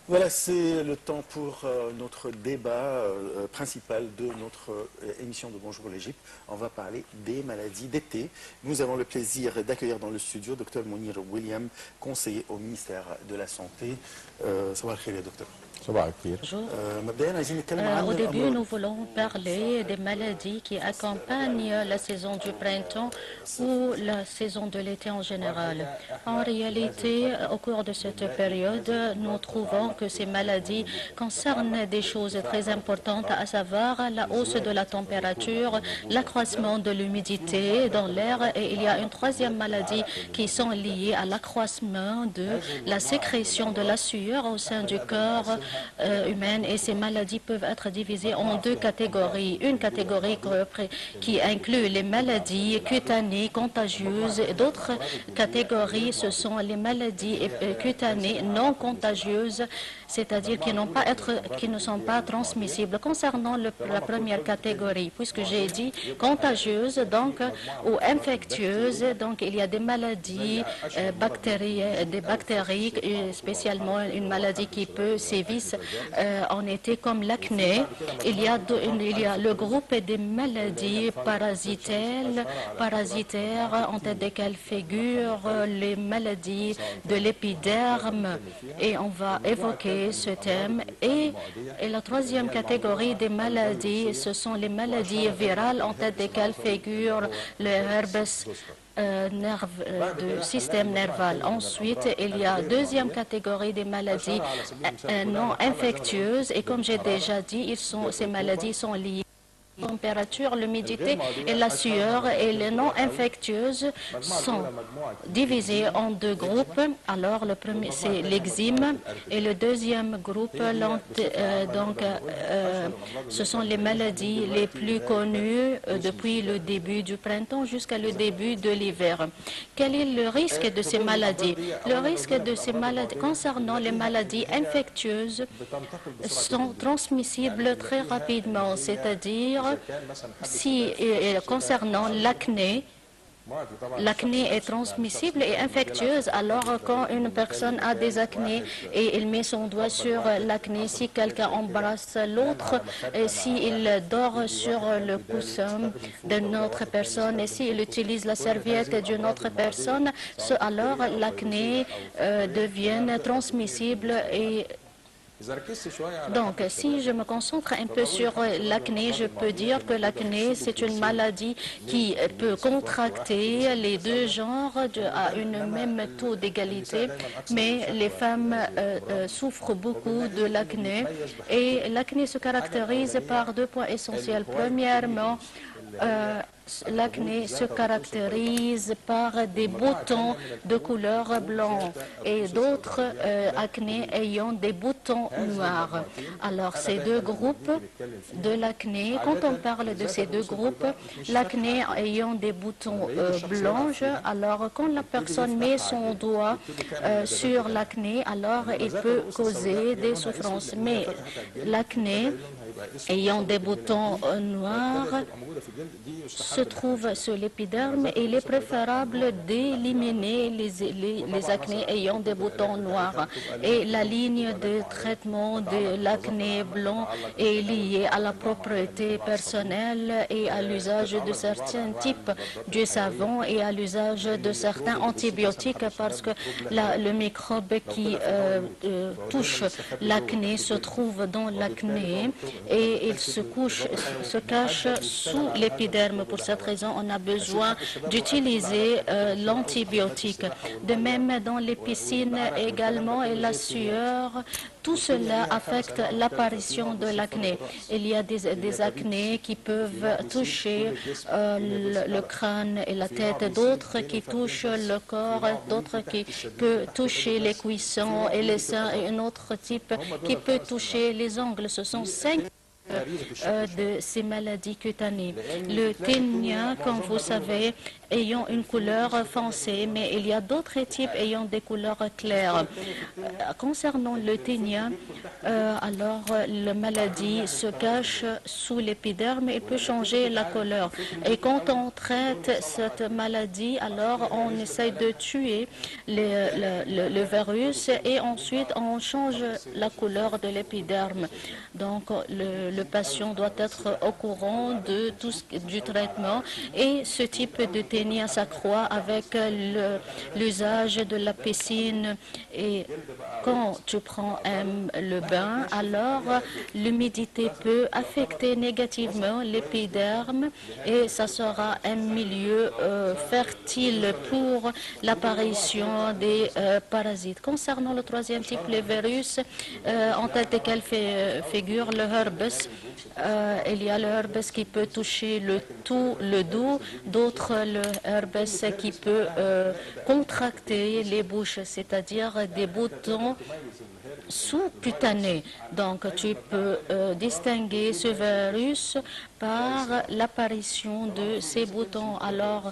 Voilà, c'est le temps pour notre débat principal de notre émission de Bonjour l'Égypte. On va parler des maladies d'été. Nous avons le plaisir d'accueillir dans le studio Dr Mounir William, conseiller au ministère de la Santé. صباح الخير يا دكتور. صباح الخير. Au début, nous voulons parler des maladies qui accompagnent la saison du printemps ou la saison de l'été en général. En réalité, au cours de cette période, nous trouvons que ces maladies concernent des choses très importantes, à savoir la hausse de la température, l'accroissement de l'humidité dans l'air, et il y a une troisième maladie qui sont liées à l'accroissement de la sécrétion de la sueur au sein du corps humaine, et ces maladies peuvent être divisées en deux catégories. Une catégorie qui inclut les maladies cutanées contagieuses, et d'autres catégories, ce sont les maladies cutanées non contagieuses, c'est-à-dire qui ne sont pas transmissibles. Concernant la première catégorie, puisque j'ai dit contagieuse donc ou infectieuse, donc il y a des maladies des bactéries, spécialement une maladie qui peut sévir en été comme l'acné. Il y a le groupe des maladies parasitaires, en tête desquelles figurent les maladies de l'épiderme, et on va évoquer ce thème. Et la troisième catégorie des maladies, ce sont les maladies virales, en tête desquelles figurent le herpès du système nerveux. Ensuite, il y a deuxième catégorie des maladies non infectieuses, et comme j'ai déjà dit, ces maladies sont liées à la température, l'humidité et la sueur, et les non infectieuses sont divisées en deux groupes. Alors le premier, c'est l'eczéme, et le deuxième groupe, ce sont les maladies les plus connues depuis le début du printemps jusqu'à le début de l'hiver. Quel est le risque de ces maladies? Le risque de ces maladies, concernant les maladies infectieuses, sont transmissibles très rapidement, c'est-à-dire concernant l'acné, l'acné est transmissible et infectieuse. Alors, quand une personne a des acnés et il met son doigt sur l'acné, si quelqu'un embrasse l'autre, s'il dort sur le coussin d'une autre personne, et s'il utilise la serviette d'une autre personne, alors l'acné devient transmissible. Et donc, si je me concentre un peu sur l'acné, je peux dire que l'acné, c'est une maladie qui peut contracter les deux genres à un même taux d'égalité, mais les femmes souffrent beaucoup de l'acné, et l'acné se caractérise par deux points essentiels. Premièrement, l'acné se caractérise par des boutons de couleur blanc, et d'autres acné ayant des boutons noirs. Alors, ces deux groupes de l'acné, quand on parle de ces deux groupes, l'acné ayant des boutons blancs, alors quand la personne met son doigt sur l'acné, alors il peut causer des souffrances. Mais l'acné ayant des boutons noirs se trouve sur l'épiderme, et il est préférable d'éliminer les acnés ayant des boutons noirs. Et la ligne de traitement de l'acné blanc est liée à la propreté personnelle et à l'usage de certains types de savon et à l'usage de certains antibiotiques, parce que le microbe qui touche l'acné se trouve dans l'acné et il se cache sous l'épiderme. Pour cette raison, on a besoin d'utiliser l'antibiotique. De même, dans les piscines également, et la sueur, tout cela affecte l'apparition de l'acné. Il y a des acnés qui peuvent toucher le crâne et la tête, d'autres qui touchent le corps, d'autres qui peuvent toucher les cuissons et les seins, et un autre type qui peut toucher les ongles. Ce sont 5 de ces maladies cutanées. Le ténia, comme vous savez, ayant une couleur foncée, mais il y a d'autres types ayant des couleurs claires. Concernant le ténia, alors la maladie se cache sous l'épiderme et peut changer la couleur. Et quand on traite cette maladie, alors on essaye de tuer le virus et ensuite on change la couleur de l'épiderme. Donc le patient doit être au courant de du traitement et ce type de ténia s'accroît avec l'usage de la piscine. Et quand tu prends le bain, alors l'humidité peut affecter négativement l'épiderme et ça sera un milieu fertile pour l'apparition des parasites. Concernant le troisième type, les virus, en tête desquels figure le herpes. Il y a le herpes qui peut toucher le dos, d'autres le herpes qui peut contracter les bouches, c'est-à-dire des boutons sous-cutanés. Donc tu peux distinguer ce virus par l'apparition de ces boutons. Alors,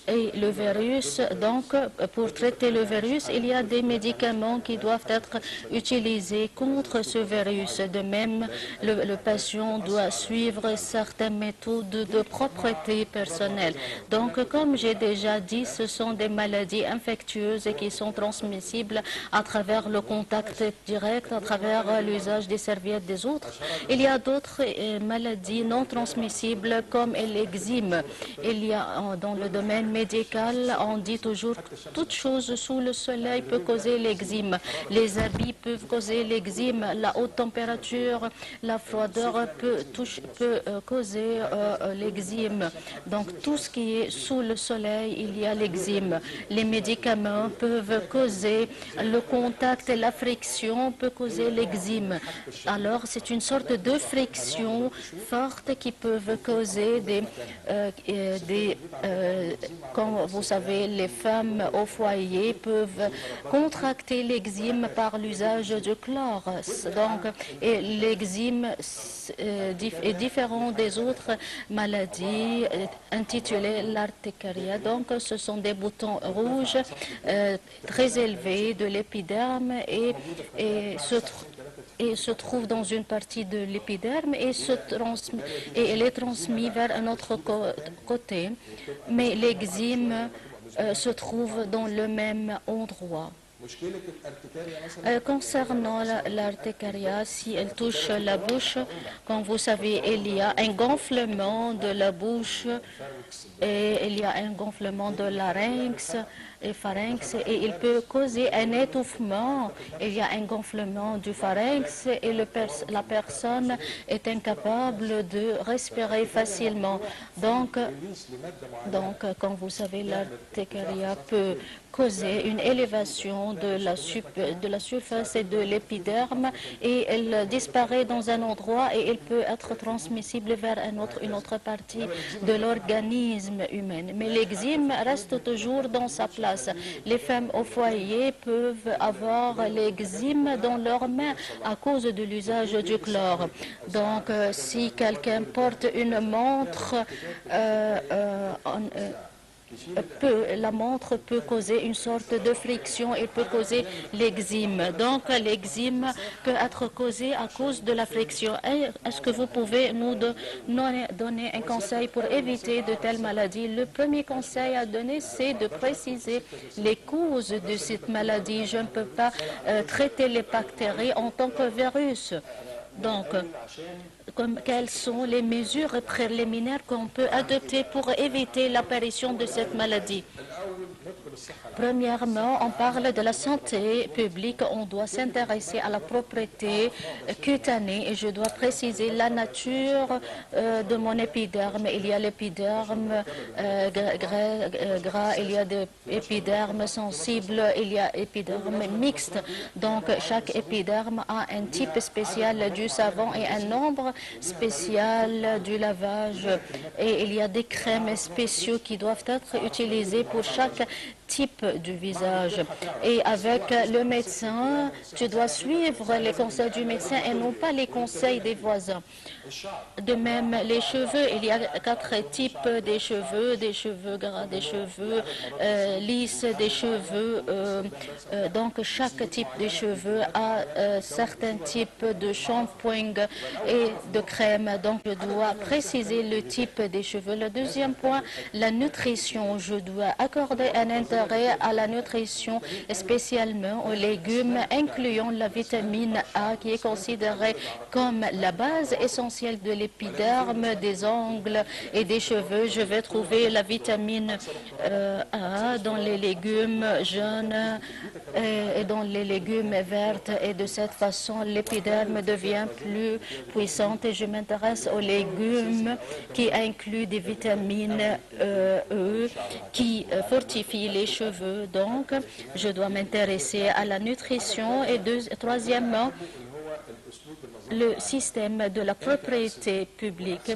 et le virus, donc, pour traiter le virus, il y a des médicaments qui doivent être utilisés contre ce virus. De même, le patient doit suivre certaines méthodes de propreté personnelle. Donc, comme j'ai déjà dit, ce sont des maladies infectieuses qui sont transmissibles à travers le contact direct, à travers l'usage des serviettes des autres. Il y a d'autres maladies non transmissibles comme l'eczéme. Il y a dans le domaine médical, on dit toujours que toute chose sous le soleil peut causer l'eczéme. Les habits peuvent causer l'eczéme, la haute température, la froideur peut causer l'eczéme. Donc tout ce qui est sous le soleil, il y a l'eczéme. Les médicaments peuvent causer le contact et la friction peut causer l'eczéme. Alors c'est une sorte de friction forte qui peuvent causer comme vous savez, les femmes au foyer peuvent contracter l'eczéme par l'usage du chlore. Donc, l'eczéme est différent des autres maladies intitulées l'artécaria. Donc, ce sont des boutons rouges très élevés de l'épiderme et se trouve dans une partie de l'épiderme et elle est transmise vers un autre côté. Mais l'eczéme se trouve dans le même endroit. Concernant l'artécaria, si elle touche la bouche, comme vous savez, il y a un gonflement de la bouche et il y a un gonflement de larynx et pharynx et il peut causer un étouffement. Il y a un gonflement du pharynx et la personne est incapable de respirer facilement. Donc comme vous savez, l'artécaria peut causer une élévation de la surface et de l'épiderme et elle disparaît dans un endroit et elle peut être transmissible vers une autre partie de l'organisme humain. Mais l'eczéme reste toujours dans sa place. Les femmes au foyer peuvent avoir l'eczéme dans leurs mains à cause de l'usage du chlore. Donc si quelqu'un porte une montre, la montre peut causer une sorte de friction et peut causer l'eczéme. Donc l'eczéme peut être causé à cause de la friction. Est-ce que vous pouvez nous donner un conseil pour éviter de telles maladies? Le premier conseil à donner, c'est de préciser les causes de cette maladie. Je ne peux pas traiter les bactéries en tant que virus. Donc, quelles sont les mesures préliminaires qu'on peut adopter pour éviter l'apparition de cette maladie? Premièrement, on parle de la santé publique. On doit s'intéresser à la propreté cutanée et je dois préciser la nature de mon épiderme. Il y a l'épiderme gras, il y a des épidermes sensibles, il y a épiderme mixte. Donc, chaque épiderme a un type spécial du savon et un nombre spécial du lavage. Et il y a des crèmes spéciaux qui doivent être utilisées pour chaque type type du visage. Et avec le médecin, tu dois suivre les conseils du médecin et non pas les conseils des voisins. De même, les cheveux, il y a 4 types des cheveux gras, des cheveux lisses, des cheveux. Donc, chaque type de cheveux a certains types de shampoing et de crème. Donc, je dois préciser le type des cheveux. Le deuxième point, la nutrition. Je dois accorder un intérêt à la nutrition, spécialement aux légumes, incluant la vitamine A, qui est considérée comme la base essentielle de l'épiderme, des ongles et des cheveux. Je vais trouver la vitamine A dans les légumes jaunes et dans les légumes verts. Et de cette façon, l'épiderme devient plus puissante. Et je m'intéresse aux légumes qui incluent des vitamines E qui fortifient les cheveux. Donc, je dois m'intéresser à la nutrition. Et troisièmement, le système de la propriété publique.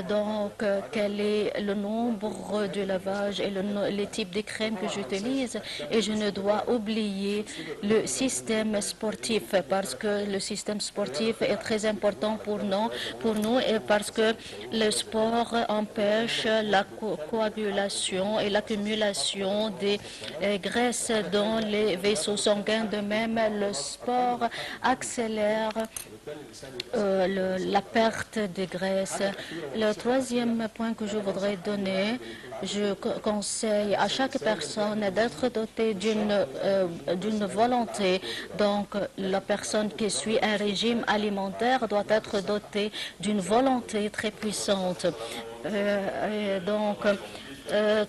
Donc, quel est le nombre de lavages et les types de crèmes que j'utilise. Et je ne dois oublier le système sportif, parce que le système sportif est très important pour nous et parce que le sport empêche la coagulation et l'accumulation des graisses dans les vaisseaux sanguins. De même, le sport accélère la perte de graisse. Le troisième point que je voudrais donner, je conseille à chaque personne d'être dotée d'une volonté. Donc, la personne qui suit un régime alimentaire doit être dotée d'une volonté très puissante.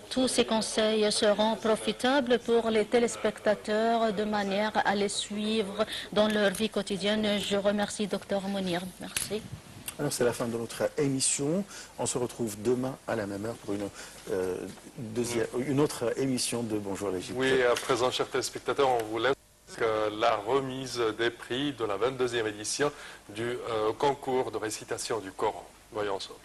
Tous ces conseils seront profitables pour les téléspectateurs de manière à les suivre dans leur vie quotidienne. Je remercie Dr Mounir. Merci. Alors, c'est la fin de notre émission. On se retrouve demain à la même heure pour une autre émission de Bonjour l'Égypte. Oui, à présent, chers téléspectateurs, on vous laisse la remise des prix de la 22e édition du concours de récitation du Coran. Voyons ensemble.